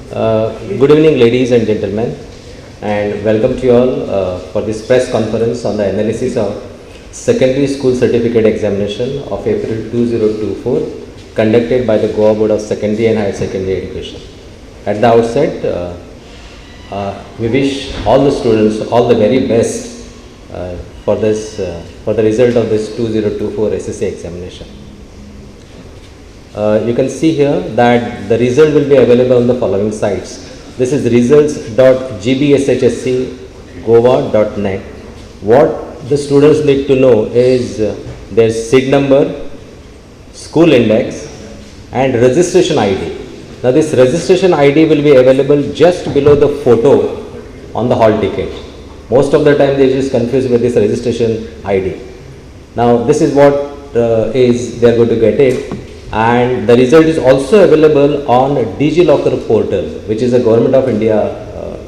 Good evening, ladies and gentlemen, and welcome to you all for this press conference on the analysis of Secondary School Certificate Examination of April 2024 conducted by the Goa Board of Secondary and Higher Secondary Education. At the outset, we wish all the students all the very best for the result of this 2024 SSC examination. You can see here that the result will be available on the following sites. This is results.gbshscgoa.net. What the students need to know is their SID number, school index and registration ID. Now this registration ID will be available just below the photo on the hall ticket. Most of the time they just confused with this registration ID. Now this is what they are going to get it. And the result is also available on DigiLocker portal, which is a Government of India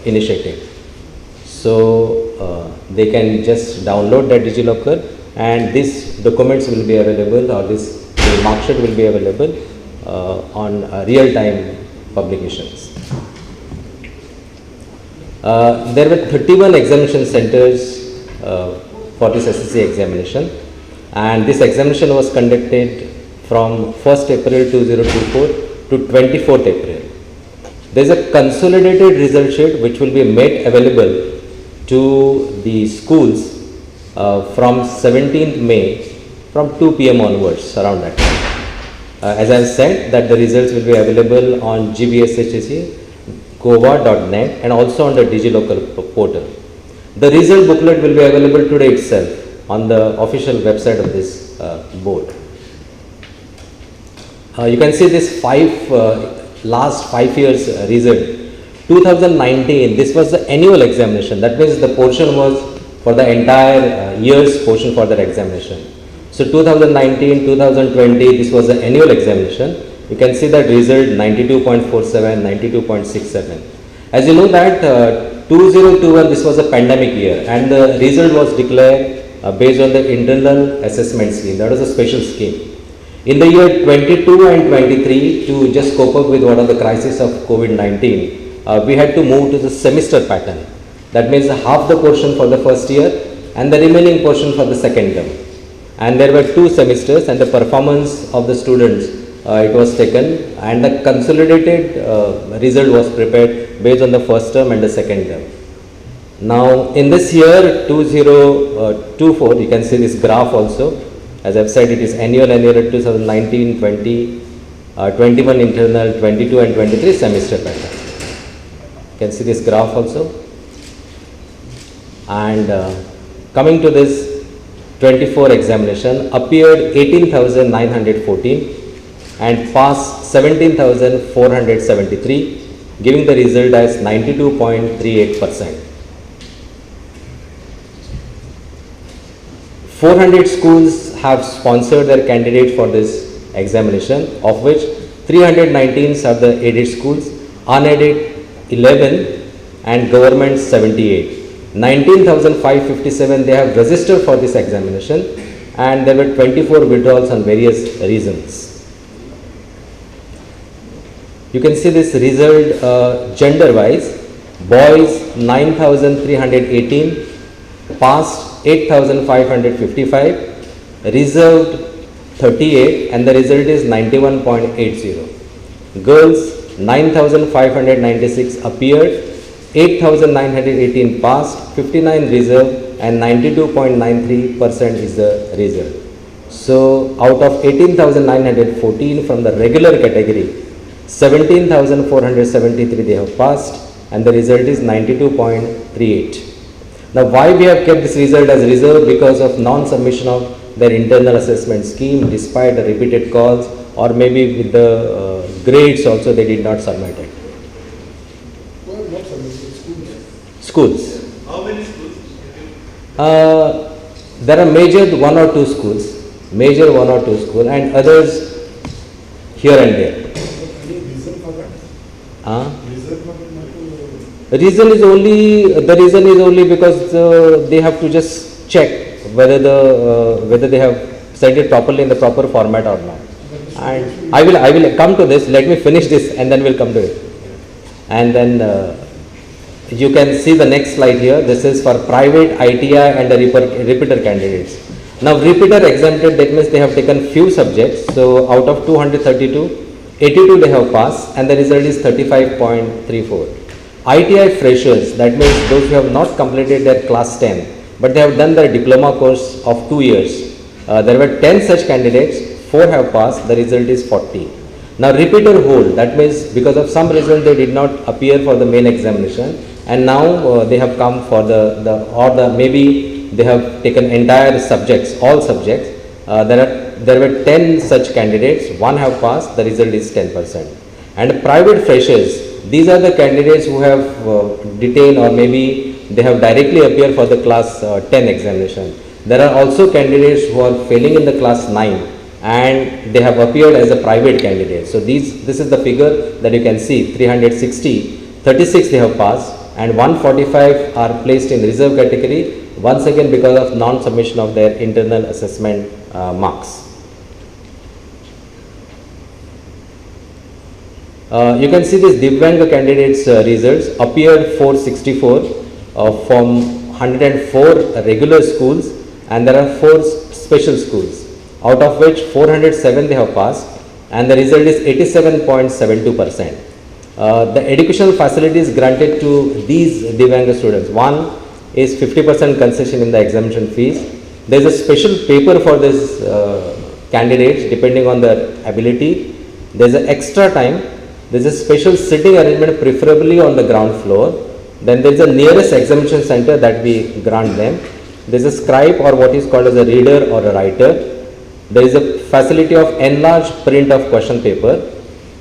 initiative. So they can just download that DigiLocker and these documents will be available, or this mark sheet will be available on real-time publications. There were 31 examination centers for this SSC examination, and this examination was conducted from 1st April 2024 to 24th April. There is a consolidated result sheet which will be made available to the schools from 17th May from 2 p.m. onwards, around that time. As I have said, that the results will be available on gbshscgoa.net and also on the DigiLocker portal. The result booklet will be available today itself on the official website of this board. You can see this last 5 years result. 2019, this was the annual examination. That means the portion was for the entire year's portion for that examination. So 2019, 2020, this was the annual examination. You can see that result 92.47, 92.67. As you know that 2021, this was a pandemic year and the result was declared based on the internal assessment scheme. That was a special scheme. In the year 22 and 23, to just cope up with what are the crisis of COVID-19, we had to move to the semester pattern. That means half the portion for the first year and the remaining portion for the second term. And there were 2 semesters and the performance of the students, it was taken and the consolidated result was prepared based on the first term and the second term. Now in this year 2024, you can see this graph also. As I have said, it is annual 2019, 20, 21 internal, 22 and 23 semester pattern. You can see this graph also. And coming to this 24 examination, appeared 18,914 and passed 17,473, giving the result as 92.38%. 400 schools have sponsored their candidate for this examination, of which 319 are the aided schools, unaided 11 and government 78. 19,557 they have registered for this examination and there were 24 withdrawals on various reasons. You can see this result gender wise. Boys 9,318, passed 8,555, reserved 38 and the result is 91.80. Girls 9,596 appeared, 8,918 passed, 59 reserved and 92.93% is the result. So out of 18,914 from the regular category, 17,473 they have passed and the result is 92.38. Now why we have kept this result as reserve? Because of non-submission of their internal assessment scheme despite the repeated calls, or maybe with the grades also they did not submit it. What Schools. How many schools? There are major 1 or 2 schools, and others here and there. Any reason for that? The reason is only because they have to just check whether they have sent it properly in the proper format or not. And I will come to this. Let me finish this and then we'll come to it. And then you can see the next slide here. This is for private ITI and the repeater candidates. Now repeater exempted, that means they have taken few subjects. So out of 232, 82 they have passed and the result is 35.34. ITI freshers, that means those who have not completed their class 10 but they have done their diploma course of 2 years. There were 10 such candidates, 4 have passed, the result is 40. Now repeater hold, that means because of some reason they did not appear for the main examination and now they have come for maybe they have taken entire subjects, all subjects. There were 10 such candidates, 1 have passed, the result is 10%. And private freshers, these are the candidates who have detained or maybe they have directly appeared for the class 10 examination. There are also candidates who are failing in the class 9 and they have appeared as a private candidate. So this is the figure that you can see, 360, 36 they have passed and 145 are placed in reserve category, once again because of non-submission of their internal assessment marks. You can see this Divyang candidates results appeared 464 from 104 regular schools and there are 4 special schools, out of which 407 they have passed and the result is 87.72%. The educational facilities granted to these Divyang students, one is 50% concession in the examination fees. There is a special paper for these candidates depending on their ability. There is an extra time. There is a special sitting arrangement preferably on the ground floor. Then there is a nearest examination center that we grant them. There is a scribe or what is called as a reader or a writer. There is a facility of enlarged print of question paper.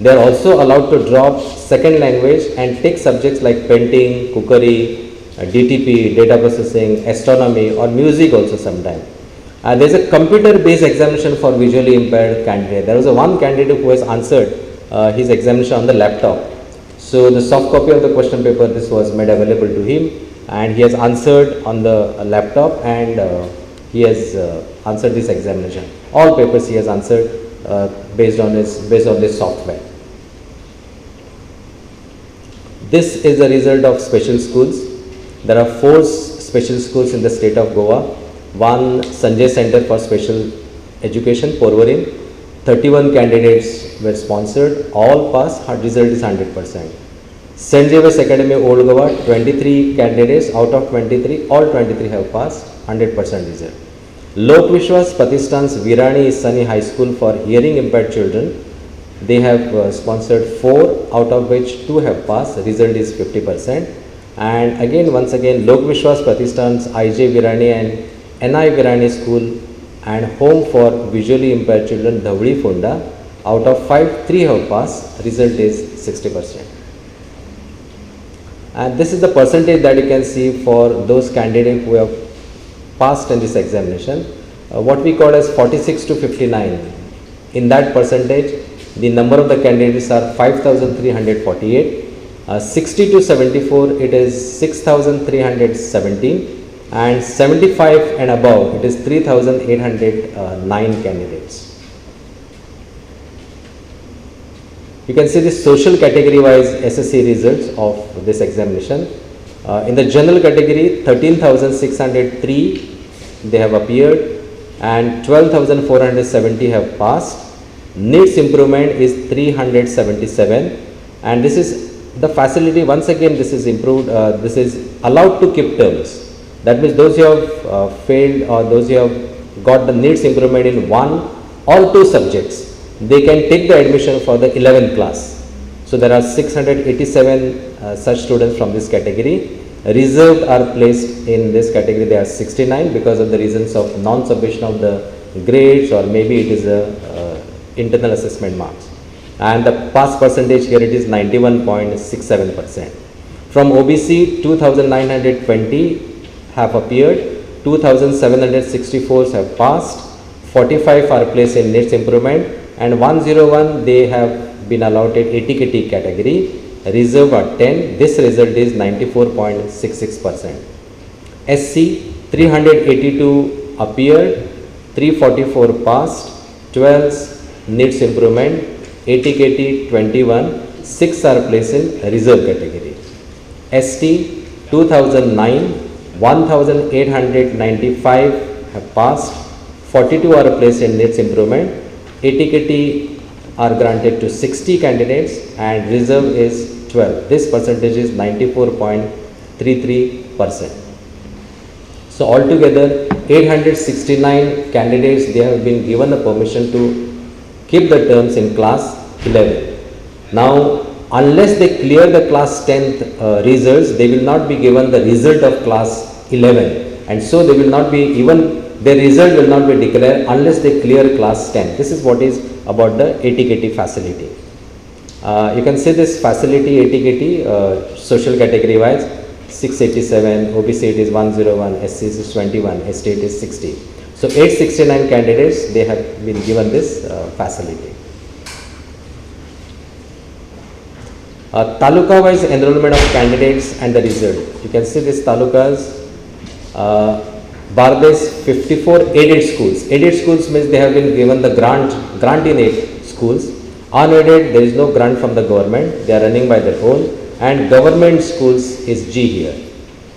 They are also allowed to drop second language and take subjects like painting, cookery, DTP, data processing, astronomy or music also sometimes. There is a computer based examination for visually impaired candidate. There was one candidate who has answered his examination on the laptop. So the soft copy of the question paper, this was made available to him and he has answered on the laptop and he has answered this examination. All papers he has answered based on this software. This is the result of special schools. There are 4 special schools in the state of Goa. One Sanjay Center for Special Education, Porvorim. 31 candidates were sponsored, all passed, result is 100%. St. Xavier's Academy, Old Goa, 23 candidates, out of 23, all 23 have passed, 100% result. Lok Vishwas Patistan's Virani Sunny High School for hearing impaired children, they have sponsored 4, out of which 2 have passed, result is 50%. And again, once again, Lok Vishwas Patistan's IJ Virani and NI Virani School and Home for Visually Impaired Children, Dhavli Funda, out of 5, 3 have passed, result is 60%. And this is the percentage that you can see for those candidates who have passed in this examination. What we call as 46 to 59. In that percentage, the number of the candidates are 5,348. 60 to 74, it is 6,317. And 75 and above, it is 3,809 candidates. You can see the social category wise SSC results of this examination. In the general category, 13,603 they have appeared and 12,470 have passed. Needs improvement is 377 and this is the facility, once again this is improved, this is allowed to keep terms. That means those who have failed or those who have got the needs improvement in 1 or 2 subjects, they can take the admission for the 11th class. So there are 687 such students from this category. Reserved are placed in this category, they are 69 because of the reasons of non-submission of the grades or maybe it is a internal assessment marks. And the pass percentage here it is 91.67%. From OBC, 2,920 have appeared, 2,764 have passed, 45 are placed in needs improvement and 101 they have been allotted ATKT category, reserve at 10, this result is 94.66%. SC, 382 appeared, 344 passed, 12 needs improvement, ATKT 21, 6 are placed in reserve category. ST 2009, 1895 have passed, 42 are placed in needs improvement, ATKT are granted to 60 candidates and reserve is 12. This percentage is 94.33%. So altogether 869 candidates, they have been given the permission to keep the terms in class 11. Now unless they clear the class 10th results, they will not be given the result of class 11, and so they will not be even, their result will not be declared unless they clear class 10. This is what is about the ATKT facility. You can see this facility ATKT social category wise 687, OBC it is 101, SC is 21, ST it is 60. So 869 candidates, they have been given this facility. Taluka wise enrollment of candidates and the result. You can see this talukas. Bardes 54 aided schools. Aided schools means they have been given the grant in 8 schools. Unaided, there is no grant from the government. They are running by their own. And government schools is G here.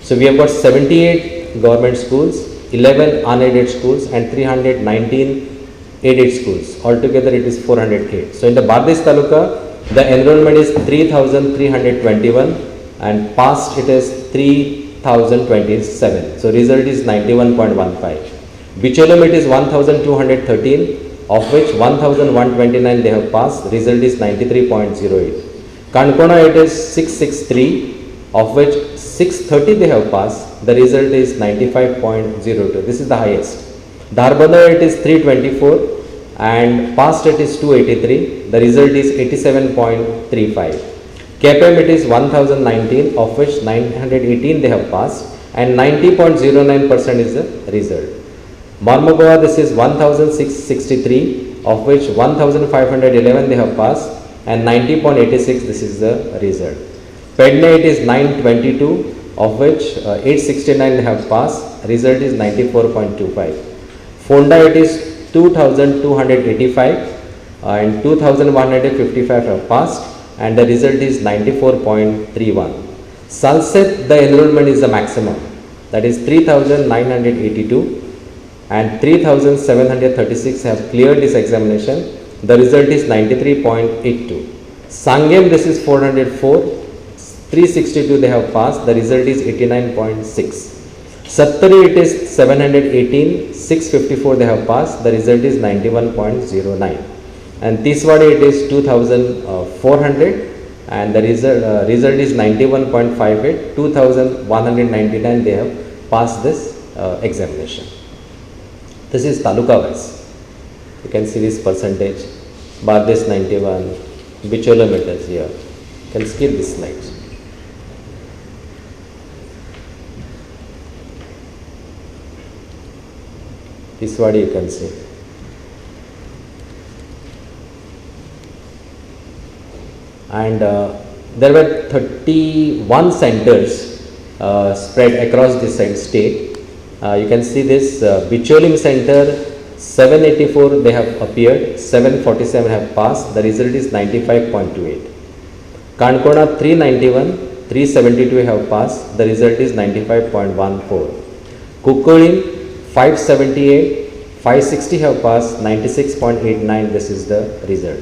So we have got 78 government schools, 11 unaided schools and 319 aided schools. Altogether it is 408. So in the Bardes Taluka, the enrollment is 3,321 and passed it is 3,027. So result is 91.15. Bicholim it is 1,213, of which 1,129 they have passed. Result is 93.08. Kankona it is 663, of which 630 they have passed. The result is 95.02. This is the highest. Darbhadar it is 324 and passed it is 283. The result is 87.35. KPM it is 1019, of which 918 they have passed and 90.09% is the result. Marmugava this is 1663, of which 1511 they have passed and 90.86 this is the result. Pedne it is 922, of which 869 they have passed. Result is 94.25. Fonda it is 2285 and 2155 have passed and the result is 94.31. Salset the enrollment is the maximum, that is 3982 and 3736 have cleared this examination. The result is 93.82. Sangam this is 404, 362 they have passed. The result is 89.6. Sattari it is 718, 654 they have passed. The result is 91.09. And Tiswadi it is 2400 and the result is 91.58. 2199 they have passed this examination. This is taluka wise. You can see this percentage. Bardes 91, Bichola meters here. You can skip this slide. Tiswadi you can see. And there were 31 centers spread across this state. You can see this Bicholim center 784 they have appeared, 747 have passed. The result is 95.28. Kankona 391, 372 have passed. The result is 95.14. Kukulin 578, 560 have passed, 96.89 this is the result.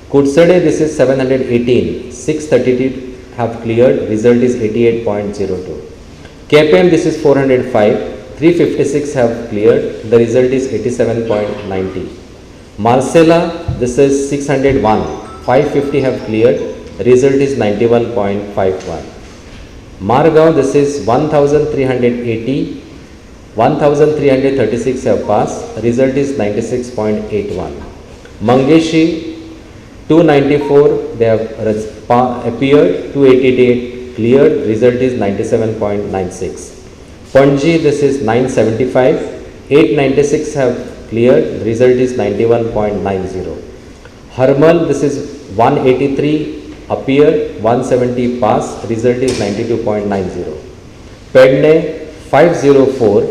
Kutsade this is 718, 632 have cleared, result is 88.02. KPM this is 405, 356 have cleared, the result is 87.90. Marcella this is 601, 550 have cleared, result is 91.51. Margao this is 1380, 1336 have passed, result is 96.81. Mangeshi 294 they have appeared, 288 cleared, result is 97.96. Panji this is 975, 896 have cleared, result is 91.90. Harmal this is 183 appeared, 170 passed, result is 92.90. Pedne 504,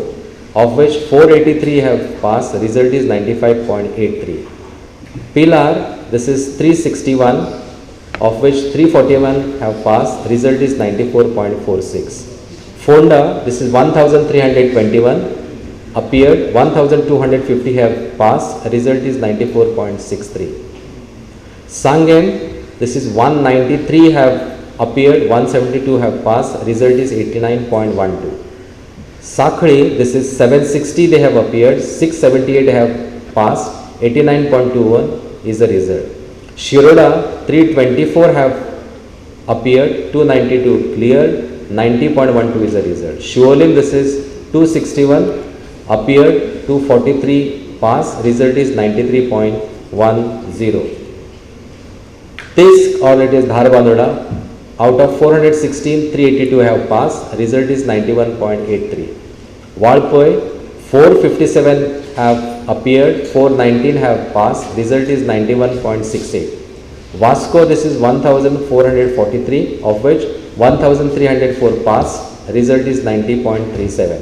of which 483 have passed, result is 95.83. Pilar this is 361, of which 341 have passed, result is 94.46. Fonda, this is 1321 appeared, 1250 have passed, result is 94.63. Sangam, this is 193 have appeared, 172 have passed, result is 89.12. Sakhri, this is 760 they have appeared, 678 have passed, 89.21 is the result. Shiroda, 324 have appeared, 292 cleared, 90.12 is the result. Shuolim, this is 261 appeared, 243 passed, result is 93.10. Tisk, or it is Dharbandura, out of 416, 382 have passed, result is 91.83. Walpoi, 457 have appeared, 419 have passed, result is 91.68. Vasco, this is 1443, of which 1304 passed, result is 90.37.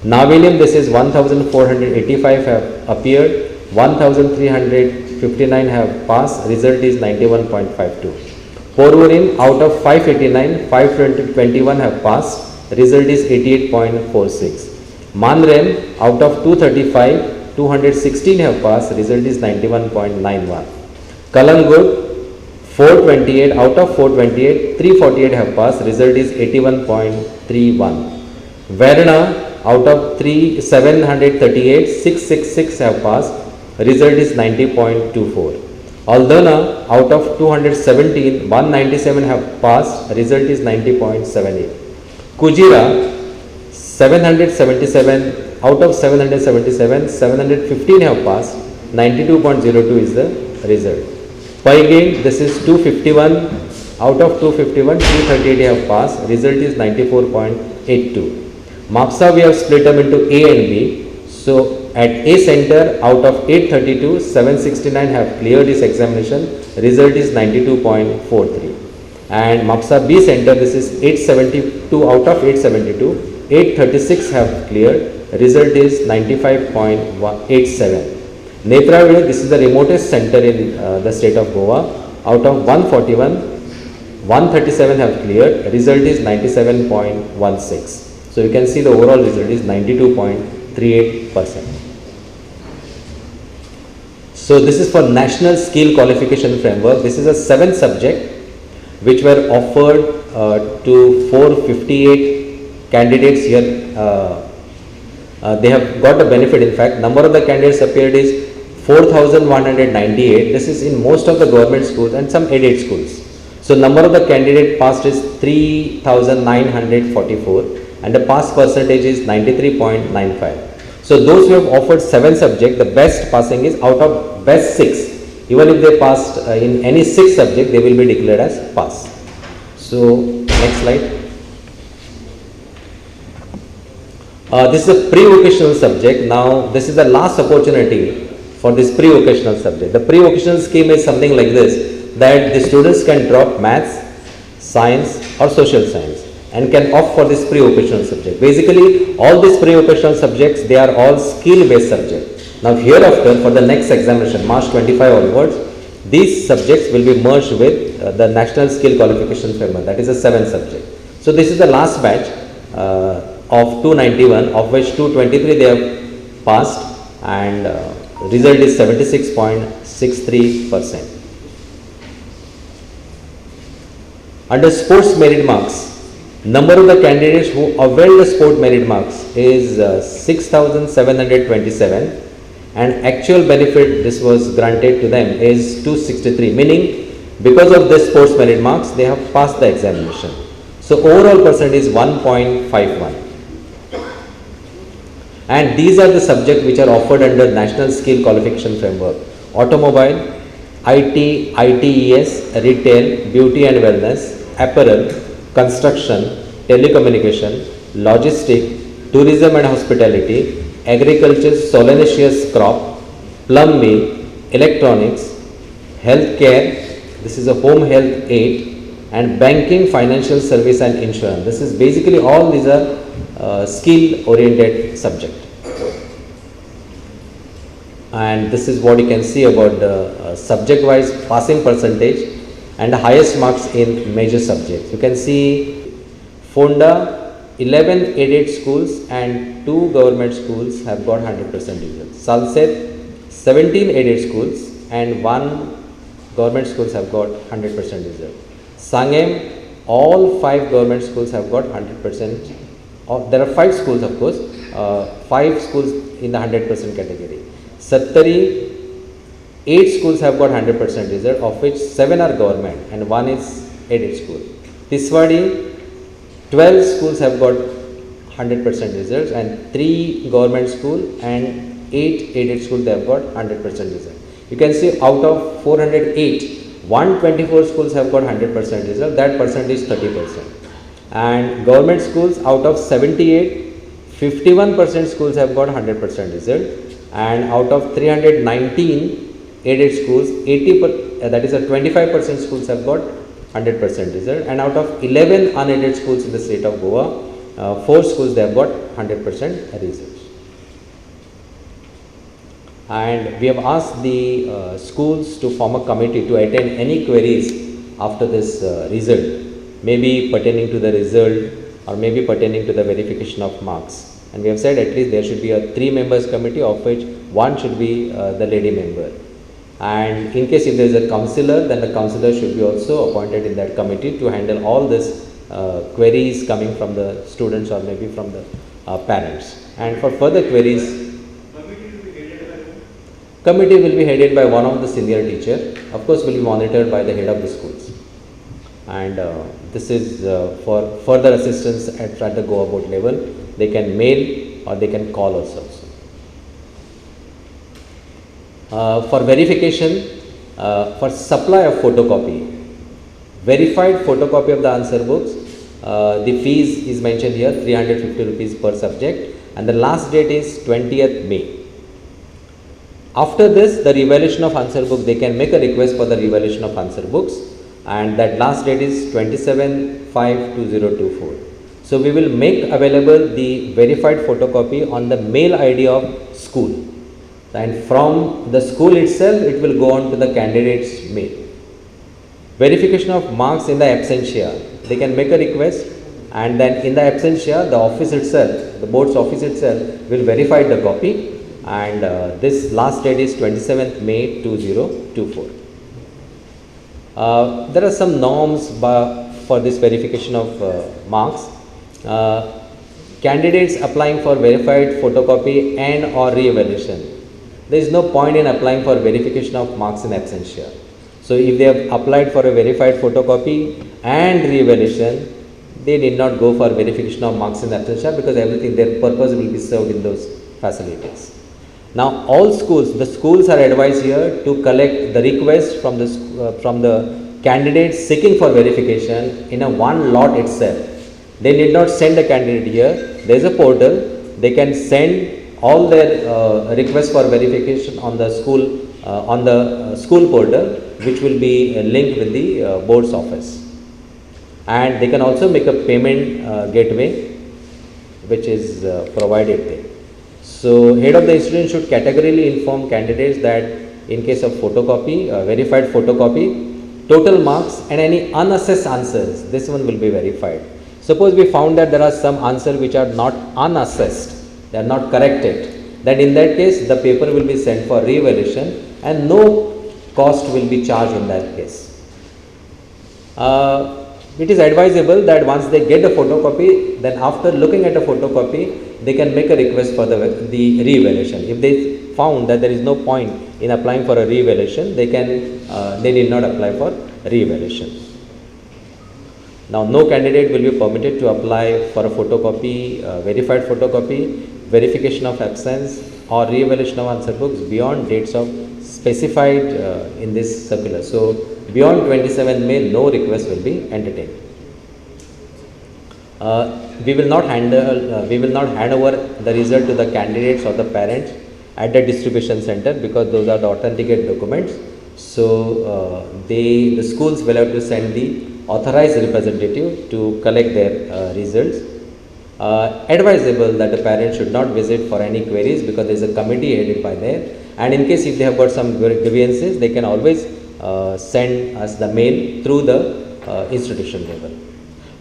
Navilim, this is 1485 have appeared, 1359 have passed, result is 91.52. Porvorim, out of 589, 521 have passed, result is 88.46. Manrem, out of 235, 216 have passed, result is 91.91. Kalangut, 428, out of 428, 348 have passed, result is 81.31. Verna, out of 738, 666 have passed, result is 90.24. Aldana, out of 217, 197 have passed, result is 90.78. Kujira, 777, out of 777, 715 have passed, 92.02 is the result. Paigate, this is 251, out of 251, 238 have passed, result is 94.82. MAPSA, we have split them into A and B. So at A center, out of 832, 769 have cleared this examination, result is 92.43. And MAPSA B center, this is 872, out of 872, 836 have cleared, result is 95.87. Netraville, this is the remotest center in the state of Goa, out of 141, 137 have cleared, result is 97.16. So you can see the overall result is 92.38%. So this is for National Skill Qualification Framework. This is a 7th subject which were offered to 458 candidates here. They have got the benefit. In fact, number of the candidates appeared is 4,198. This is in most of the government schools and some aided schools. So number of the candidate passed is 3,944 and the pass percentage is 93.95. So those who have offered 7 subjects, the best passing is out of best 6. Even if they passed in any 6 subject, they will be declared as pass. So next slide. This is a pre-vocational subject. Now this is the last opportunity for this pre-vocational subject. The pre-vocational scheme is something like this, that the students can drop maths, science or social science and can opt for this pre-vocational subject. Basically, all these pre-vocational subjects, they are all skill-based subjects. Now hereafter, for the next examination, March 25 onwards, these subjects will be merged with the National Skill Qualification Framework, that is a 7th subject. So this is the last batch of 291, of which 223 they have passed and result is 76.63%. Under sports merit marks, number of the candidates who availed the sport merit marks is 6,727 and actual benefit this was granted to them is 263, meaning because of this sports merit marks they have passed the examination. So overall percent is 1.51. And these are the subjects which are offered under National Skill Qualification Framework: automobile, IT, ITES, retail, beauty and wellness, apparel, construction, telecommunication, logistic, tourism and hospitality, agriculture, solanaceous crop, plumbing, electronics, healthcare, this is a home health aid, and banking, financial service and insurance. This is basically all these are skill oriented subject. And this is what you can see about the subject wise passing percentage. and the highest marks in major subjects. You can see Fonda, 11 aided schools and 2 government schools have got 100% results. Salset, 17 aided schools and 1 government schools have got 100% result. Sangem, all 5 government schools have got 100%. There are 5 schools, of course, 5 schools in the 100% category. Sattari, 8 schools have got 100% result, of which 7 are government and 1 is aided school. Tiswadi, 12 schools have got 100% results and 3 government school and 8 aided school they have got 100% result. You can see out of 408, 124 schools have got 100% result, that percentage is 30%. And government schools out of 78, 51% schools have got 100% result, and out of 319 aided schools, 25% schools have got 100% result, and out of 11 unaided schools in the state of Goa, 4 schools they have got 100% results. And we have asked the schools to form a committee to attend any queries after this result, maybe pertaining to the result or maybe pertaining to the verification of marks. And we have said at least there should be a 3 members committee, of which 1 should be the lady member. And in case if there is a counselor, then the counselor should be also appointed in that committee to handle all this queries coming from the students or maybe from the parents. And for further queries, committee will be headed by one of the senior teacher, of course will be monitored by the head of the schools. And this is for further assistance at the Goa board level. They can mail or they can call us also. For verification, for supply of photocopy, verified photocopy of the answer books, the fees is mentioned here, 350 rupees per subject, and the last date is 20th May. After this, the revaluation of answer book, they can make a request for the revaluation of answer books, and that last date is 27/5/2024. So we will make available the verified photocopy on the mail ID of school, and from the school itself it will go on to the candidate's mail. Verification of marks in the absentia, they can make a request, and then in the absentia the office itself, the board's office itself will verify the copy, and this last date is 27th May 2024. There are some norms for this verification of marks. Candidates applying for verified photocopy and or re-evaluation, there is no point in applying for verification of marks in absentia. So if they have applied for a verified photocopy and re-evaluation, they need not go for verification of marks in absentia, because everything, their purpose will be served in those facilities. Now all schools, the schools are advised here to collect the request from the candidates seeking for verification in a one lot itself. They need not send a candidate here. There is a portal. They can send all their requests for verification on the school school portal, which will be linked with the board's office. And they can also make a payment gateway, which is provided there. So head of the institution should categorically inform candidates that in case of photocopy, verified photocopy, total marks and any unassessed answers, this one will be verified. Suppose we found that there are some answers which are not unassessed, they are not corrected, then in that case the paper will be sent for re-evaluation and no cost will be charged in that case. It is advisable that once they get the photocopy, then after looking at the photocopy, they can make a request for the re-evaluation. If they found that there is no point in applying for a re-evaluation, they need not apply for re-evaluation. Now, no candidate will be permitted to apply for a photocopy, verified photocopy, verification of absence or re-evaluation of answer books beyond dates of specified in this circular. So, beyond 27th May, no request will be entertained. We will not hand over the result to the candidates or the parents at the distribution center, because those are the authenticate documents. So the schools will have to send the authorized representative to collect their results. Advisable that the parents should not visit for any queries, because there is a committee headed by there, and in case if they have got some grievances, they can always send us the mail through the institution level.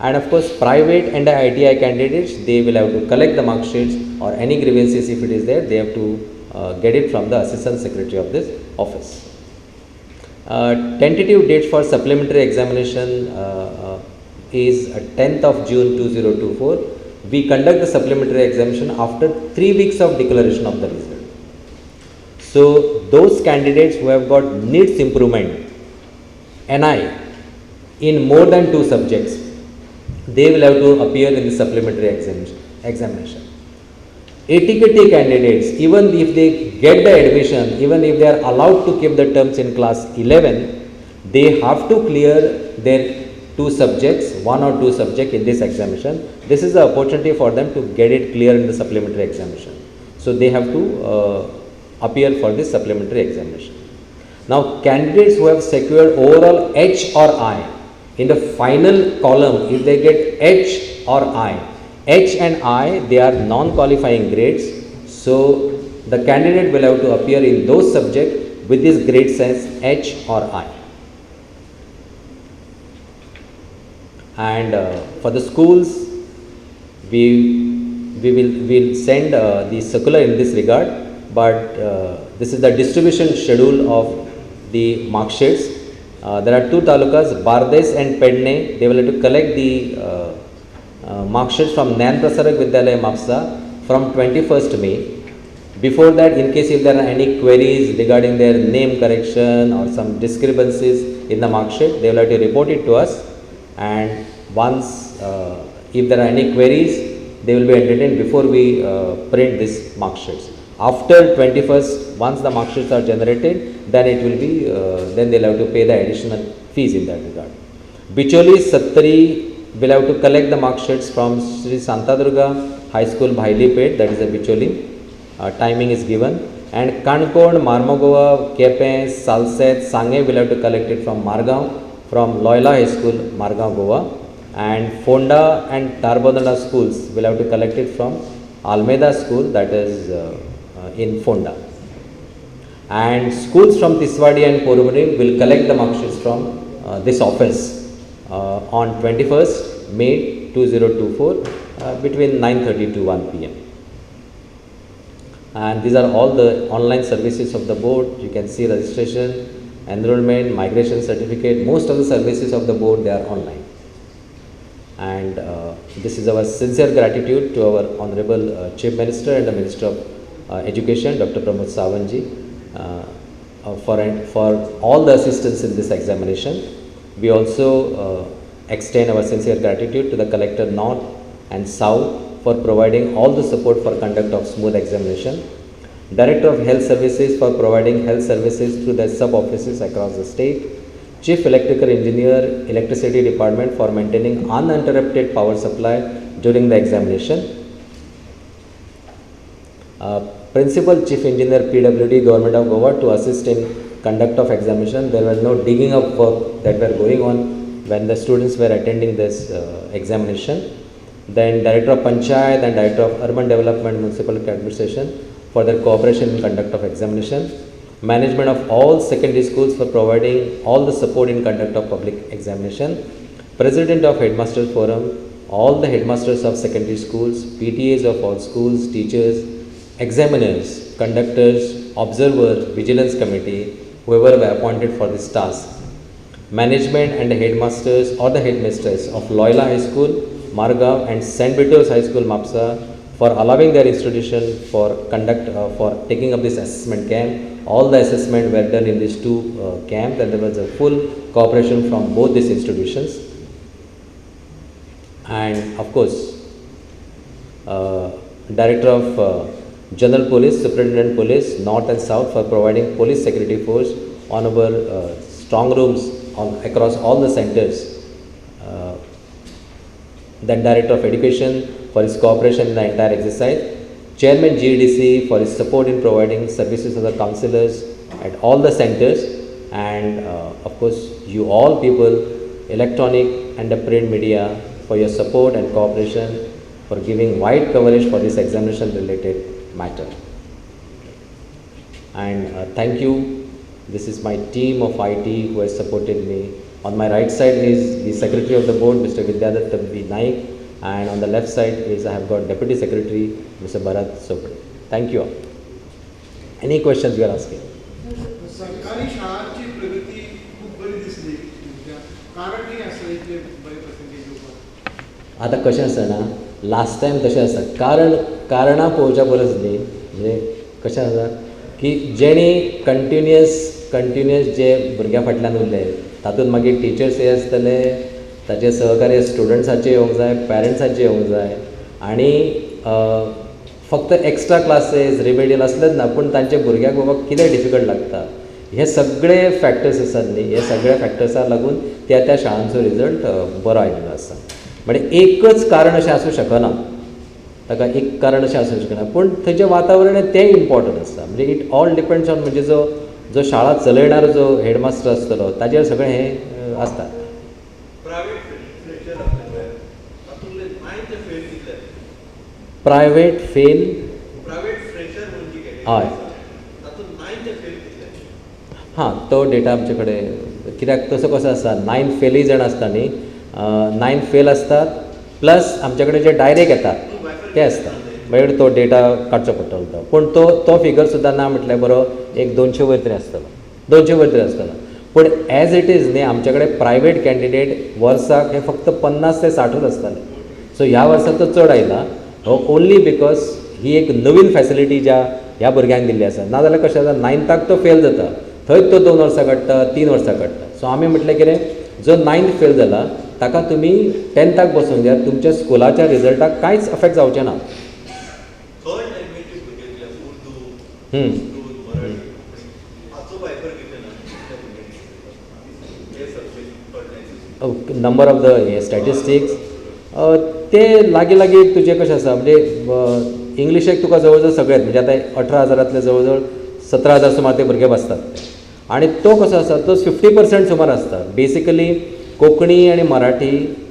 And of course, private and the ITI candidates, they will have to collect the mark sheets or any grievances if it is there, they have to get it from the Assistant Secretary of this office. Tentative date for supplementary examination is 10th of June 2024. We conduct the supplementary examination after 3 weeks of declaration of the result. So, those candidates who have got needs improvement, NI, in more than 2 subjects, they will have to appear in the supplementary examination. ATKT candidates, even if they get the admission, even if they are allowed to keep the terms in class 11, they have to clear their 2 subjects, 1 or 2 subjects in this examination. This is the opportunity for them to get it clear in the supplementary examination. So, they have to appear for this supplementary examination. Now, candidates who have secured overall H or I, in the final column, if they get H or I, H and I, they are non-qualifying grades. So, the candidate will have to appear in those subjects with this grade as H or I. And for the schools, we'll send the circular in this regard, but this is the distribution schedule of the mark sheets. There are 2 talukas, Bardes and Pedne. They will have to collect the mark sheets from Nyan Prasarak Vidyalaya Mapsa from 21st May. Before that, in case if there are any queries regarding their name correction or some discrepancies in the mark sheet, they will have to report it to us. And once if there are any queries, they will be entertained before we print this mark sheets. After 21st, once the mark sheets are generated, then it will be then they will have to pay the additional fees in that regard. Bicholi Sattari will have to collect the mark sheets from Sri Santadurga High School, Bhailipet, that is a Bicholi. Timing is given. And Kankod, Marmagova, Kepe, Salset, Sange will have to collect it from Margaon, from Loyola High School, Margaon, Goa. And Fonda and Tarbodana schools will have to collect it from Almeida School, that is in Fonda. And schools from Tiswadi and Porubari will collect the mark sheets from this office on 21st May 2024 between 9:30 to 1 p.m. And these are all the online services of the board. You can see registration, enrollment, migration certificate. Most of the services of the board, they are online. And this is our sincere gratitude to our Honorable Chief Minister and the Minister of Education, Dr. Pramod Sawantji, for all the assistance in this examination. We also extend our sincere gratitude to the Collector North and South for providing all the support for conduct of smooth examination, Director of Health Services for providing health services through the sub-offices across the state, Chief Electrical Engineer, Electricity Department for maintaining uninterrupted power supply during the examination, Principal Chief Engineer PWD Government of Goa to assist in conduct of examination. There was no digging up work that were going on when the students were attending this examination. Then Director of Panchayat and Director of Urban Development Municipal Administration for their cooperation in conduct of examination. Management of all secondary schools for providing all the support in conduct of public examination. President of Headmasters Forum, all the headmasters of secondary schools, PTAs of all schools, teachers, examiners, conductors, observers, vigilance committee, whoever were appointed for this task. Management and the headmasters or the headmasters of Loyola High School, Margaon and St. Vitus High School, Mapsa, for allowing their institution for taking up this assessment camp. All the assessment were done in these 2 camps, and there was a full cooperation from both these institutions. And of course, Director of General Police, Superintendent Police, North and South for providing police security force on our strong rooms across all the centers. Then Director of Education for his cooperation in the entire exercise. Chairman GDC for his support in providing services to the councillors at all the centers. And of course, you all people, electronic and the print media, for your support and cooperation for giving wide coverage for this examination related matter. And thank you This is my team of IT who has supported me. On my right side is the Secretary of the Board, Mr. Vidyadatta B. Naik, and on the left side is I have got Deputy Secretary, Mr. Bharat Sopade. Thank you all. Any questions you are asking? सरकारी शाळांची प्रगती खूप बरी दिसली. कारण कितें आसा इतले बरे पर्सेंटेज येवपाक? आता कशें आसा ना, लास्ट टायम तशें आसा, कारणां पळोवच्या परस न्ही, म्हणजे कशें आसा की जेणी कंटिन्युअस जे भुरग्यां फाटल्यान उरले, तातूंत मागीर टिचर्सय आसतले, ताचे सहकारी स्टुडंट्साचे येवंक जाय, पॅरंट्साचे येवंक जाय, आनी फक्त एक्स्ट्रा क्लासेस रिमेडियल असलेच ना, पूण तांचे भुरग्याक बाबा कितें डिफिकल्ट लागता, हे सगळे फॅक्टर्स आसात न्ही, हे सगळ्या फॅक्टर्साक लागून त्या शाळांचो रिजल्ट बरो आयिल्लो आसा. म्हणजे एकच कारण अशें आसूं शकना, ताका एक कारण अशें आसूं शकना, पूण थंयचें वातावरण तें इम्पॉर्टंट आसता. म्हणजे इट ऑल डिपेंड्स ऑन म्हणजे जो शाळा चलयणारो जो हेडमास्टर आसतलो ताचेर सगळें हें आसता. प्रायवेट फेल हय हां, तो डेटा आमचे कडेन, कित्याक तसो कसो आसा, 9 फेलूय जाण आसता न्ही, 9 फेल असतात प्लस आमचे कडेन जे डायरेक्ट येतात ते आसता, मागीर तो डेटा काडचो पडटलो तो, पूण तो फिगर सुद्दां ना म्हटल्यार बरो एक 200 वयर तरी आसतलो, 200 वयर तरी आसतलो. पूण एज इट इज न्ही, आमचे कडेन प्रायवेट कॅन्डिडेट वर्साक हे फक्त 50 ते 60 आसताले. सो ह्या वर्साक तो चड आयला, हो ओन्ली बिकॉज ही एक नवीन फॅसिलिटी ह्या भुरग्यांक दिल्ली आसा. नाजाल्यार कशें आसा, 9th तो फेल जाता, थंयच तो 2 वर्सां काडटा, 3 वर्सां काडटा. सो आमी म्हटलें कितें, जो 9th फेल जाला ताका तुमी 10th बसूंक द्या, तुमच्या स्कुलाच्या रिजल्टाक कांयच अफेक्ट जावचें ना. नंबर ऑफ द स्टॅटिस्टिक्स ते लागीं तुजें कशें आसा, म्हणजे इंग्लिशेक तुका जवळ जवळ सगळेच, म्हणजे आतां 18,000 जवळ जवळ 17,000 सुमार ते भुरगे बसतात, आनी तो कसो आसा, तो 50% सुमार आसता. बेसिकली कोंकणी आनी मराठी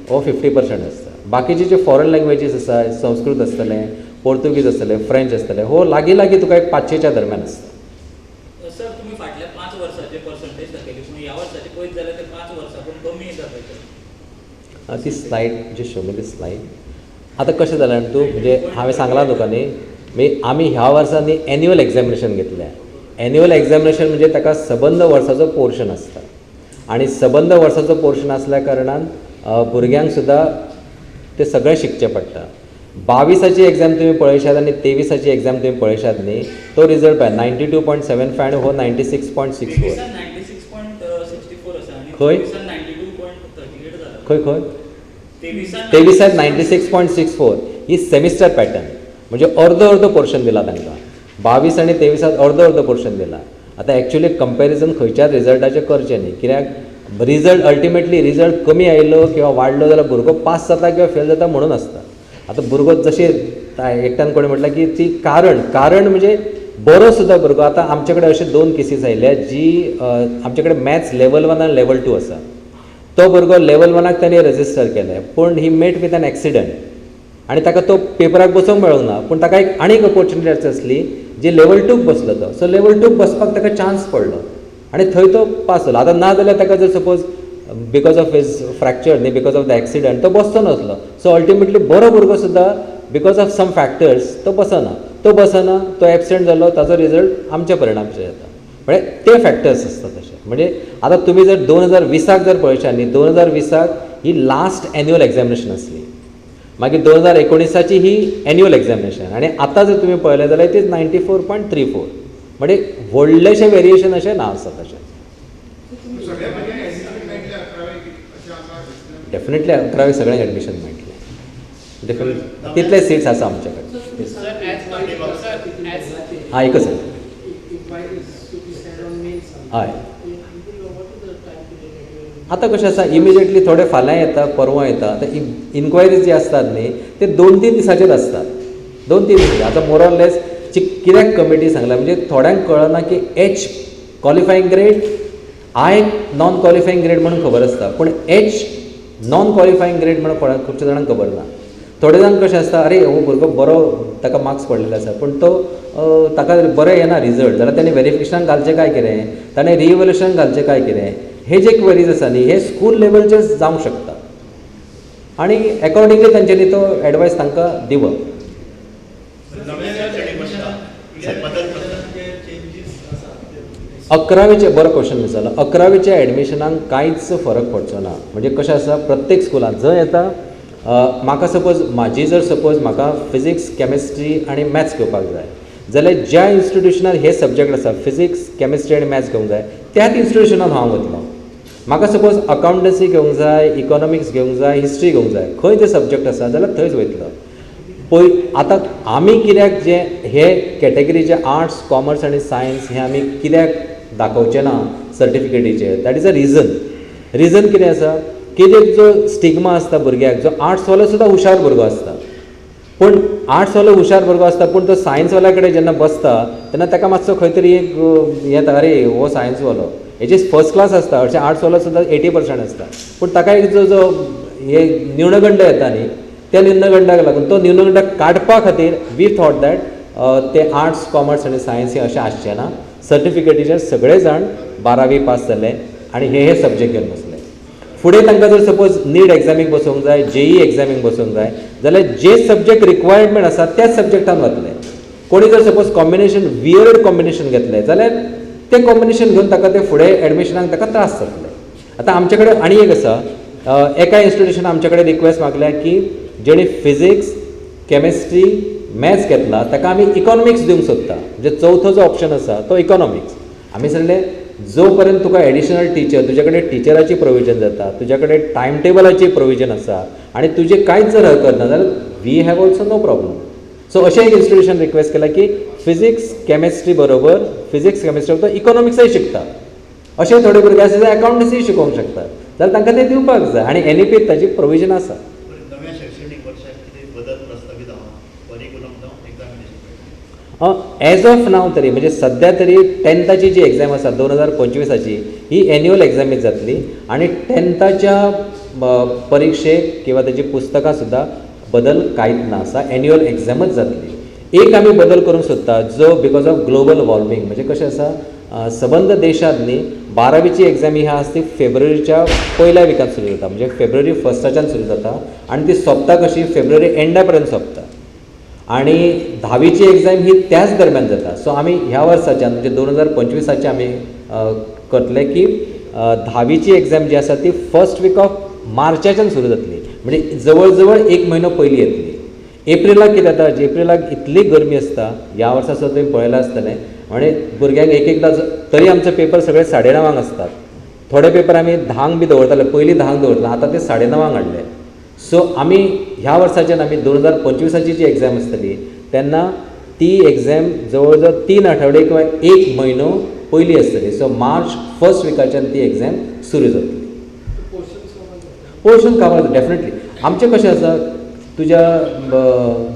हो 50% आसता. बाकीचे जे फॉरेन लँग्वेजीस आसा, संस्कृत आसतलें, पोर्तुगीज आसतलें, फ्रेंच आसतलें, हो लागीं तुका एक 500च्या दरम्यान आसता. सर, तुम्ही फाटल्या 5 वर्साचे पर्संटेज दाखयली, पूण ह्या वर्साचे पळयत जाल्यार ते 5 वर्सांकून कमी दाखयता. ती स्लायड जे शो मी ती स्लायड आतां कशें जालें तूं, म्हणजे हांवें सांगलां तुका न्ही, म्हणजे आमी ह्या वर्सान न्ही एन्युअल एग्जामिनेशन घेतलें. एन्युअल एग्जामिनेशन म्हणजे ताका सबंद वर्साचो पोर्शन आसता, आनी सबंद वर्साचो पोर्शन आसल्या कारणान भुरग्यांक सुद्दां ते सगळें शिकचें पडटा. 22ची एग्जाम तुमी पळयशात आनी 23ची एग्जाम तुमी पळयशात न्ही, तो रिजल्ट पळय 92.75 आनी हो 96.64. खंय 23 96.64 ही सेमिस्टर पॅटर्न, म्हणजे अर्दो पोर्शन दिला तांकां. 22 आनी 23 अर्दो पोर्शन दिला. आतां एक्चुअली कंपॅरिजन खंयच्याच रिजल्टाचें करचें न्ही, कित्याक रिजल्ट अल्टिमेटली रिजल्ट कमी आयलो किंवा वाडलो जाल्यार भुरगो पास जाता किंवा फेल जाता म्हणून आसता. आतां भुरगो जशें एकट्यान कोणें म्हटलें की ती कारण म्हणजे बरो सुद्दां भुरगो. आतां आमचे कडेन अशे 2 केसीस आयल्या जी आमचे कडेन मॅथ्स लेवल 1 आनी लेवल 2 आसा. तो भुरगो लेवल 1 ताणें रजिस्टर केलें, पूण ही मेट विथ एन एक्सिडंट आनी ताका तो पेपराक बसूंक मेळूंक ना. पूण ताका एक आनीक ऑपॉर्च्युनिटी आसली जी लेवल 2 बसलो तो. सो लेवल 2 बसपाक ताका चान्स पडलो आनी थंय तो पास जालो. आतां ना जाल्यार ताका जर suppose because of his fracture न्ही, बिकॉज ऑफ द एक्सिडंट तो बसचो नासलो. सो अल्टिमेटली बरो भुरगो सुद्दां बिकॉज ऑफ सम फॅक्टर्स तो बसना, तो एबसेंट जालो, ताचो रिजल्ट आमच्या परिणामचेर येता. म्हणजे ते फॅक्टर्स आसता तशे. म्हणजे आतां तुमी जर 2020 जर पळयशात न्ही, 2020 ही लास्ट एन्युअल एग्जामिनेशन आसली. मागीर 2019ची ही एन्युअल एग्जामिनेशन, आनी आतां जर तुमी पळयलें जाल्यार इट इज 94.34. म्हणजे व्हडलेशें वेरिएशन अशें ना आसा तशें. डेफिनेटली 11वी सगळ्यांक एडमिशन मेळटलें. डेफिनेटली तितले सीट्स आसा आमचे कडेन. हां, एकच हय. आतां कशें आसा, इमिजिएटली थोडे फाल्यां येता, परवां येता. आतां इन्क्वायरीज जी आसतात न्ही ते 2-3 दिसाचेर आसतात. 2-3 दीस. आतां मोर ऑर लेस कित्याक कमिटी सांगला, म्हणजे थोड्यांक कळना की H qualifying grade, I non qualifying grade म्हणून खबर आसता, पूण H नॉन क्वॉलिफायींग ग्रेड म्हणून खुबशे जाणांक खबर ना. थोडे जाण कशें आसता, अरे हो भुरगो बरो ताका मार्क्स पडलेले आसा, पूण तो ताका बरें येना रिजल्ट, जाल्यार ताणें वेरिफिकेशनाक घालचें काय कितें, ताणें रिइवॅल्युएशनाक घालचें काय कितें, हे जे क्वेरीज आसा न्ही हे स्कूल लेवलचेर जावंक शकता आनी अकॉर्डिंगली तांच्यांनी तो एडवायस तांकां दिवप. अकरावेचे बरो क्वेश्चन विचारलो. 11वेच्या एडमिशनाक कांयच फरक पडचो ना. म्हणजे कशें आसा, प्रत्येक स्कुलान जंय येता, म्हाका सपोज म्हाका फिजिक्स, केमिस्ट्री आनी मॅथ्स घेवपाक जाय जाल्यार ज्या इन्स्टिट्युशनान हे सब्जेक्ट आसा, फिजिक्स, केमिस्ट्री आनी मॅथ्स घेवंक जाय, त्याच इन्स्टिट्युशनान हांव वतलों. म्हाका सपोज अकावंटन्सी घेवंक जाय, इकॉनॉमिक्स घेवंक जाय, हिस्ट्री घेवंक जाय, खंय ते सब्जेक्ट आसा जाल्यार थंयच वयतलो. आतां आमी कित्याक जे हे कॅटेगरीचे आर्ट्स, कॉमर्स आनी सायन्स हे आमी कित्याक दाखोवचे ना सर्टिफिकेटीचेर, दॅट इज अ रिजन कितें आसा की जो स्टिग्मा आसता भुरग्याक, जो आर्ट्सवालो सुद्दां हुशार भुरगो आसता, पूण आर्ट्सवालो हुशार भुरगो आसता पूण तो सायन्सवाल्या कडेन जेन्ना बसता तेन्ना ताका मातसो खंय तरी एक येता, अरे हो सायन्सवालो, हेजे फर्स्ट क्लास आसता, अशें आर्ट्सवालो सुद्दां 80% आसता, पूण ताका एक जो हे न्यूनगंड येता न्ही, त्या न्यूनगंडाक लागून तो न्यूनगंड काडपा खातीर वी थॉट दॅट ते आर्ट्स, कॉमर्स आनी सायन्स हे अशें आसचें ना. सर्टिफिकेटीचेर सगळे जाण 12वी पास जाले आनी हे सब्जेक्ट घेवन बसले. फुडें तांकां जर सपोज नीट एग्जामीक बसोवंक जाय, JEE एग्जामीक बसोवंक जाय जाल्यार जे सब्जेक्ट रिक्वायरमेंट आसा त्याच सब्जेक्टान वतले. कोणी जर सपोज कॉम्बिनेशन वियर्ड कॉम्बिनेशन घेतलें जाल्यार तें कॉम्बिनेशन घेवन ताका ते फुडें एडमिशनाक ताका त्रास जातले. आतां आमचे कडेन आनी एक आसा, एका इन्स्टिट्युशनान आमचे कडेन रिक्वेस्ट मागल्या की जेणे फिजिक्स, केमिस्ट्री, मॅथ्स घेतला ताका आमी इकॉनॉमिक्स दिवंक सोदता, म्हणजे चवथो जो ऑप्शन आसा तो इकॉनॉमिक्स. आमी सांगलें जो पर्यंत तुका एडिशनल टीचर, तुजे कडेन टिचराची प्रोविजन जाता, तुजे कडेन टायम टेबलाची प्रोविजन आसा आनी तुजे कांयच जर हरकत ना जाल्यार we have also no problem. So अशें एक इन्स्टिट्युशन रिक्वेस्ट केला की फिजिक्स, केमिस्ट्री बरोबर फिजिक्स, केमिस्ट्री तो इकॉनॉमिक्सय शिकता. अशें थोडे भुरगे आसा जे अकावंटन्सी शिकोवंक शकतात जाल्यार तांकां तें दिवपाक जाय आनी NEPत ताची प्रोविजन आसा. एज ऑफ नाव तरी म्हणजे सध्या तरी 10थाची जी एग्जाम आसा 2025ची ही एन्युअल एग्जामीच जातली आनी 10थाच्या परीक्षेक किंवा ताची पुस्तकां सुद्दां बदल कांयच ना आसा, एन्युअल एग्जामच जातली. एक आमी बदल करूंक सोदता जो बिकॉज ऑफ ग्लोबल वॉर्मिंग, म्हणजे कशें आसा सबंद देशांत न्ही 12वीची एग्जाम ही आसा ती फेब्रुवारीच्या पयल्या विकांत सुरू जाता, म्हणजे फेब्रुवारी 1स्टाच्यान सुरू जाता आनी ती सोंपता कशी फेब्रुवारी एंडा पर्यंत सोंपता. आणि 10वीची एग्जाम ही त्याच दरम्यान जाता. सो आमी ह्या वर्साच्यान म्हणजे 2025चे आमी करतले की 10वीची एग्जाम जी आसा ती फर्स्ट वीक ऑफ मार्चाच्यान सुरू जातली, म्हणजे जवळ जवळ 1 म्हयनो पयलीं येतली. एप्रिलाक कितें जाता, एप्रिलाक इतली गरमी आसता, ह्या वर्सा सुद्दां तुवें पळयलां आसतलें, म्हणजे भुरग्यांक एकदां तरी आमचे पेपर सगळे 9:30 आसतात. थोडे पेपर आमी 10 बी दवरताले, पयलीं 10 दवरताले, आतां ते 9:30 हाडले. सो आमी ह्या वर्साच्यान आमी 2025ची जी एग्जाम आसतली तेन्ना ती एग्जाम जवळ जवळ 3 आठवडे किंवा 1 म्हयनो पयलीं आसतली. सो मार्च फर्स्ट विकाच्यान ती एग्जाम सुरू जातली. Portion cover definitely. आमचें कशें आसा, तुज्या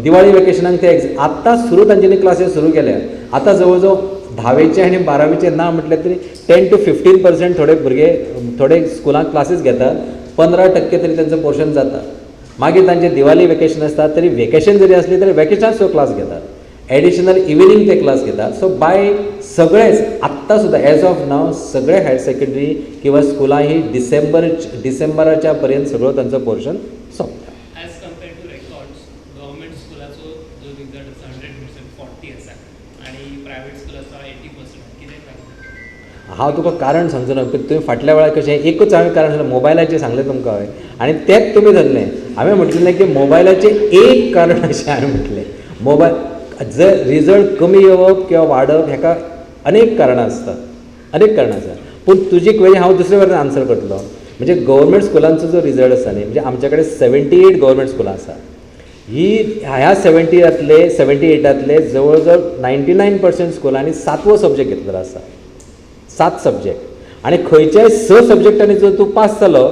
दिवाळी वेकेशनाक ते आत्तां सुरू तांच्यांनी क्लासीस सुरू केल्या. आतां जवळ जवळ 10वीचे आनी 12वीचे ना म्हटल्यार तरी 10 to 15% थोडे भुरगे थोडे स्कुलांत क्लासीस घेतात, 15% तरी तांचो पोर्शन जाता. मागीर तांचे दिवाळी वेकेशन आसता, तरी वेकेशन जरी असली तरी वेकेशनाक क्लास घेतात, एडिशनल इव्हिनिंग ते क्लास घेतात. सो बाय सगळेच आत्तां सुद्दां एज ऑफ नाव सगळे हायर सेकंडरी किंवा स्कुलां ही डिसेंबराच्या पर्यंत सगळो तांचो पोर्शन सोंपता. As compared to records government स्कुलाचो जो रिजल्ट आसा 100% 40 आसा आनी प्रायवेट स्कूल आसा 80%. कितें कारण? हांव तुका कारण सांगचो ना, तुवें फाटल्या वेळार कशें एकूच हांवें कारण सांगलें, मोबायलाचें सांगलें तुमकां हांवें आनी तेंच तुमी धरलें. हांवें म्हटलें की मोबायलाचें एक कारण अशें हांवें म्हटलें. मोबायल जर रिजल्ट कमी येवप किंवा वाडप हेका अनेक कारणां आसतात, अनेक कारणां आसात. पूण तुजी क्वेरी हांव दुसरे वरान आन्सर करतलो. म्हणजे गव्हर्मेंट स्कुलांचो जो रिजल्ट आसा न्ही, म्हणजे आमचे कडेन 78 गव्हर्मेंट स्कुलां आसा. ह्या 78तले जवळ जवळ 99% स्कुलांनी 7वो सब्जेक्ट घेतलेलो आसा, 7 सब्जेक्ट. आनी खंयच्याय 6 सब्जेक्टांनी जर तूं पास जालो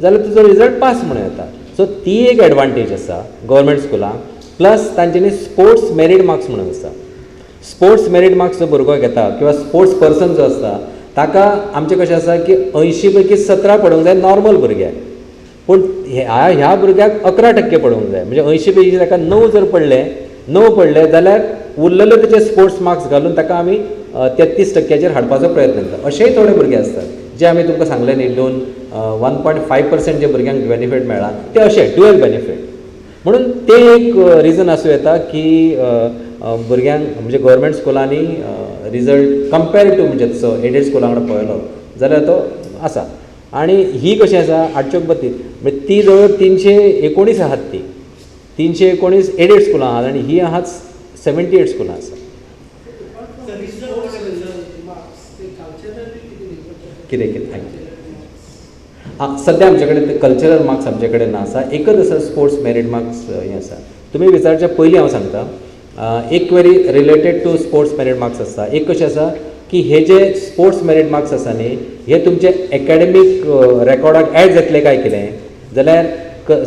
जाल्यार तुजो रिजल्ट पास म्हणून येता. सो ती एक एडवांटेज आसा गव्हर्मेंट स्कुलांक. प्लस तांच्यांनी स्पोर्ट्स मेरीट मार्क्स म्हणून आसा. स्पोर्ट्स मेरीट मार्क्स जो भुरगो घेता किंवा स्पोर्ट्स पर्सन जो आसता ताका आमचें कशें आसा की 80 पैकी 17 पडूंक जाय नॉर्मल भुरग्याक. पूण ह्या भुरग्याक 11% पडूंक जाय, म्हणजे 80 पैकी ताका 9 जर पडले जाल्यार उरलेले तेचे स्पोर्ट्स मार्क्स घालून ताका आमी 33% हाडपाचो प्रयत्न करता. अशेंय थोडे भुरगे असतात जे आमी तुमकां सांगले न्ही 1.5% जे भुरग्यांक बेनिफीट मेळ्ळा ते अशे ड्युअल बेनिफीट. म्हणून ते एक रिजन आसूं येता की भुरग्यांक म्हणजे गव्हर्मेंट स्कुलांनी रिजल्ट कंपेर टू म्हणजे तसो एडेड स्कुलां वांगडा पळयलो जाल्यार तो आसा. आनी ही कशी आसा 832 म्हणजे ती जवळ 319 आहात, ती 319 एडेड स्कुलां आहात आनी ही आहात 78 स्कुलां आसा. कितें सद्या आमचे कडेन कल्चरल मार्क्स आमचे कडेन ना आसा, एकच आसा स्पोर्ट्स मेरीट मार्क्स हें आसा. तुमी विचारच्या पयलीं हांव सांगता एक query related to sports merit marks आसा. एक कशें आसा की हे जे स्पोर्ट्स मेरीट मार्क्स आसा न्ही हे तुमचे एकाडेमीक रेकॉर्डाक ॲड जातले काय कितें जाल्यार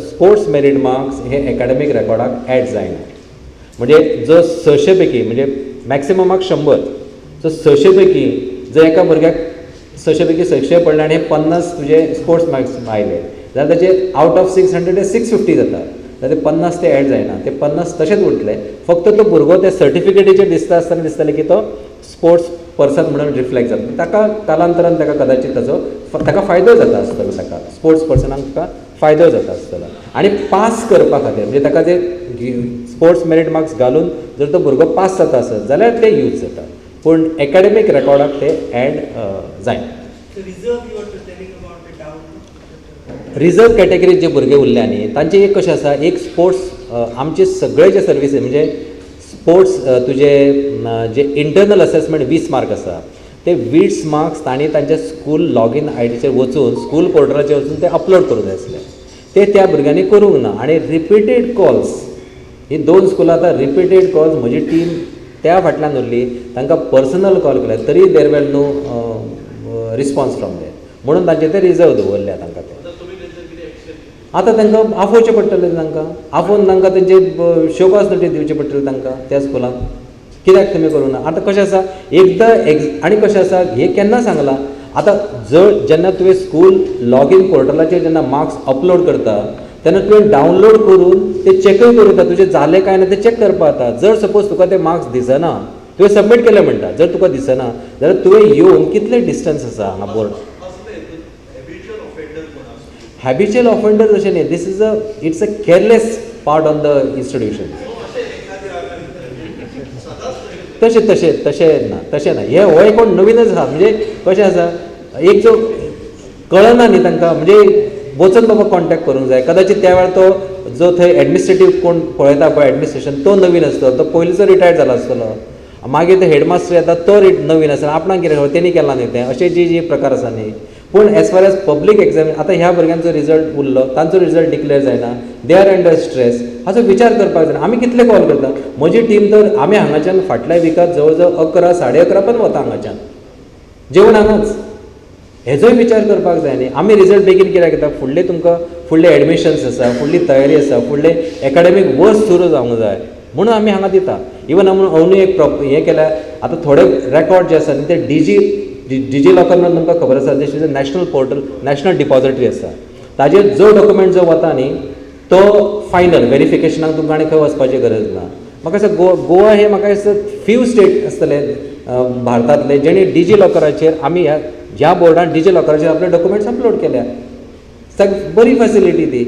स्पोर्ट्स मेरीट मार्क्स हे एकाडेमीक रेकॉर्डाक ॲड जायना. म्हणजे जो 600 पैकी म्हणजे मॅक्सिमम मार्क्स 100, सो 600 पैकी जर एका भुरग्याक 600 पैकी 600 पडले आनी 50 तुजे स्पोर्ट्स मार्क्स आयले जाल्यार ताचे आउट ऑफ 600 ते 650 जाता, जाल्यार ते 50 ते ॲड जायना, ते 50 तशेंच उरतले. फक्त तो भुरगो ते सर्टिफिकेटीचेर दिसता आसतना दिसताले की तो स्पोर्ट्स पर्सन म्हणून रिफ्लेक्ट जाता. ताका कालांतरान ताका कदाचित ताका फायदो जाता आसतलो, ताका स्पोर्ट्स पर्सनाक ताका फायदो जाता आसतलो. आनी पास करपा खातीर म्हणजे ताका जे स्पोर्ट्स मेरीट मार्क्स घालून जर तो भुरगो पास जाता आसत जाल्यार ते यूज जाता, पूण एकाडेमीक रेकॉर्डाक ते ॲड जायना. रिजर्व कॅटेगरीत जे भुरगे उरल्या न्ही तांचे एक कशें आसा, एक स्पोर्ट्स आमचे सगळे जे सर्विसीस म्हणजे स्पोर्ट्स तुजे जे इंटरनल असेसमेंट 20 मार्क आसा ते 20 मार्क्स तांणी तांच्या स्कूल लॉगीन आयडीचेर वचून स्कूल पोर्टलाचेर वचून ते अपलोड करूंक जाय आसले. ते त्या भुरग्यांनी करूंक ना. आनी रिपिटेड कॉल्स, ही 2 स्कुलां आतां रिपिटेड कॉल्स म्हजी टीम त्या फाटल्यान उरली, तांकां पर्सनल कॉल केले तरी there well no response from there, म्हणून तांचे ते रिजर्व दवरल्या तांकां. ते आतां तांकां आफोवचें पडटलें, तांकां आफोवन तांकां तेंचे शोकास नोटीस दिवचे पडटले तांकां त्या स्कुलाक. कित्याक तुमी करूं ना? आतां कशें आसा एकदां आनी कशें आसा हें केन्ना सांगलां, आतां जेन्ना तुवें स्कूल लॉगीन पोर्टलाचेर जेन्ना मार्क्स अपलोड करता तेन्ना तुवें डावनलोड करून ते चॅकय करूं येता, तुजें जालें काय ना तें चॅक करपा जाता. जर सपोज तुका ते मार्क्स दिसना, तुवें सबमीट केले म्हणटा, जर तुका दिसना जाल्यार तुवें येवन कितलें डिस्टन्स आसा हांगा बोर्ड. हॅबिच्युअल ऑफेंडर अशें न्ही, this is it's a careless part on the institution. तशें ना हे एक कोण नवीनच आसा. म्हणजे कशें आसा एक जो कळना न्ही तांकां, म्हणजे वचून बाबा कॉन्टॅक्ट करूंक जाय. कदाचित त्या वेळार तो जो थंय एडमिनिस्ट्रेटीव कोण पळयता पळय एडमिनिस्ट्रेशन तो नवीन आसतलो, तो पयलींचो रिटायर्ड जाला आसतलो. मागीर ते हेडमास्टर येता तो नवीन आसता, आपणाक कितें खबर तेणी केलां न्ही तें, अशे जी प्रकार आसा न्ही. पूण as far as public exam आतां ह्या भुरग्यांचो रिजल्ट उरलो, तांचो रिजल्ट डिक्लेअर जायना, दे आर अंडर स्ट्रेस, हाचो विचार करपाक जाय. आमी कितले कॉल करता, म्हजी टीम तर आमी हांगाच्यान फाटल्या विकात जवळ जवळ 11, 11:30 पण वता हांगाच्यान, जेवण हांगाच. हेजोय विचार करपाक जाय न्ही. आमी रिजल्ट बेगीन कित्याक घेता, फुडले तुमकां फुडले एडमिशन्स आसा, फुडली तयारी आसा, फुडले एकाडेमीक वर्स सुरू जावंक जाय म्हणून आमी हांगा दिता. इवन अंदूय एक हें केल्यार आतां थोडे रेकॉर्ड जे आसा ते डिजी लॉकर म्हणून तुमकां खबर आसा, जशें नॅशनल पोर्टल नॅशनल डिपॉझिटरी आसा, ताजेर जो डॉक्युमेंट जो वता न्ही तो फायनल व्हेरिफिकेशनाक तुमकां आनी खंय वचपाची गरज ना. म्हाका दिसता गोवा हे म्हाका दिसता फ्यू स्टेट आसतले भारतांतले जेणे डिजी लॉकराचेर आमी ह्या बोर्डान डिजी लॉकराचेर आपले डॉक्युमेंट्स अपलोड केल्या. बरी फॅसिलिटी ती.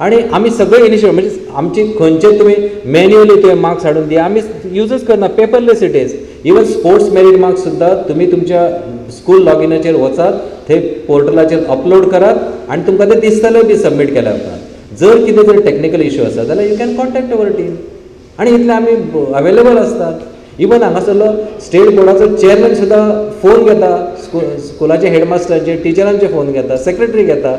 आनी आमी सगळे इनिशिएटीव म्हणजे आमची खंयचे तुमी मॅन्युअली तुवें मार्क्स हाडून दिया, आमी यूजच करना, paperless it is. Even sports merit marks सुद्दां तुमी तुमच्या स्कूल लॉगिनाचेर वचात, थंय पोर्टलाचेर अपलोड करात आनी तुमकां ते दिसतले बी सबमीट केल्या उपरांत. जर कितें जर टॅक्निकल इश्यू आसा जाल्यार you can contact our team आनी इतले आमी अवेलेबल आसतात. इवन हांगासरलो स्टेट बोर्डाचो चेअरमॅन सुद्दां फोन घेता, स्कुलाचे हेडमास्टरांचे टिचरांचे फोन घेता, सेक्रेटरी घेता.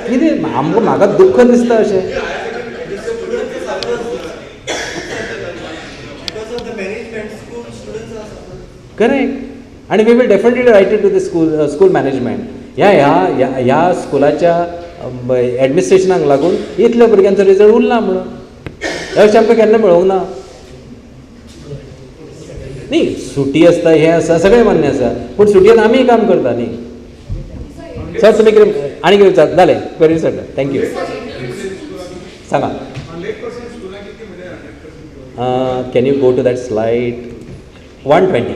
कितें म्हाका दुख्ख दिसता अशें. करेक्ट. आणि we will definitely write it to the school management. ह्या स्कुलाच्या एडमिनिस्ट्रेशनाक लागून इतल्या भुरग्यांचो रिजल्ट उरला म्हणून अशें आमकां केन्ना मेळोंक ना. न्ही सुटी आसता हें आसा सगळें मान्य आसा पूण सुटयेन आमीय काम करता न्ही. सर तुमी कितें आनी कितें विचार जालें वेरी सर थँक्यू सांगा. 100% स्कुलां कितली म्हणजे 100% can you go to that slide 120.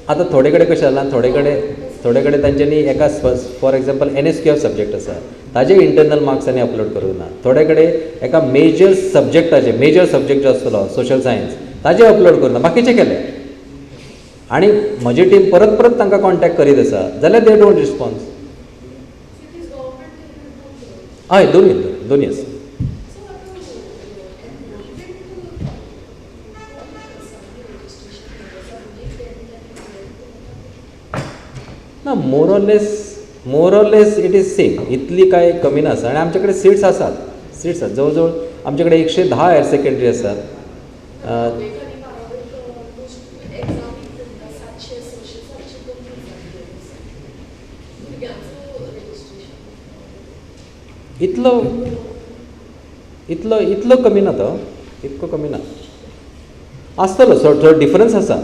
आतां थोडे कडेन कशें जालां थोडे कडेन तांच्यांनी एका फॉर एग्जाम्पल NSQF सब्जेक्ट आसा ताजे इंटरनल मार्क्स आनी अपलोड करूंक ना. थोडे कडेन एका मेजर सब्जेक्ट जो आसतलो सोशल सायन्स ताजे अपलोड करूं ना बाकीचे केले. आनी म्हजी टीम परत परत तांकां कॉन्टॅक्ट करीत आसा जाल्यार दे डोंट रिस्पॉन्स. हय दोनूय आसा. ना more or less it is same. इतली काय कमी नासा आनी आमचे कडेन सीट्स आसात जवळ जवळ आमचे कडेन 110 हायर सेकंडरी आसात. इतलो कमी ना तो इतको कमी ना आसतलो थोडो डिफरन्स आसा.